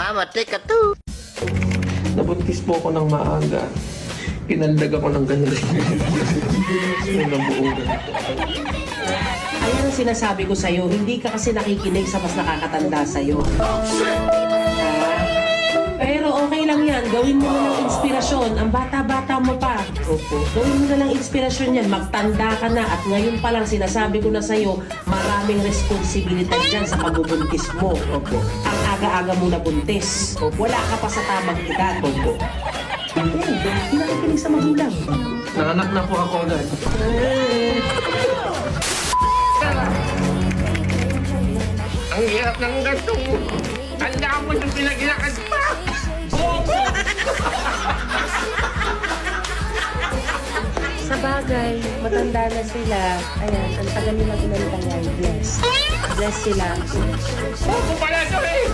Mama, take a two. Nabuntis po ako ng maaga. Pinaldag ako ng ganito. Yung nabuo. Ayan ang sinasabi ko sa'yo, hindi ka kasi nakikinig sa mas nakakatanda sa'yo. Pero okay lang yan, gawin mo na lang inspirasyon. Ang bata-bata mo pa. Opo. Gawin mo na lang inspirasyon yan. Magtanda ka na at ngayon pa lang sinasabi ko na sa'yo, maraming responsibilidad dyan sa pagbubuntis mo. Opo. Ang aga-aga mo na buntis. Opo. Wala ka pa sa tamang edad. Opo. Ayan, hindi nakikinig sa magulang. Nanganak na po ako agad. Ang hirap ng ganito. Tanda mo yung pinaglakad pa. Sa bagay, matanda na sila. Ayan, ang tagal nila ginalitang yan. Bless. Bless sila. Opo pala ito eh.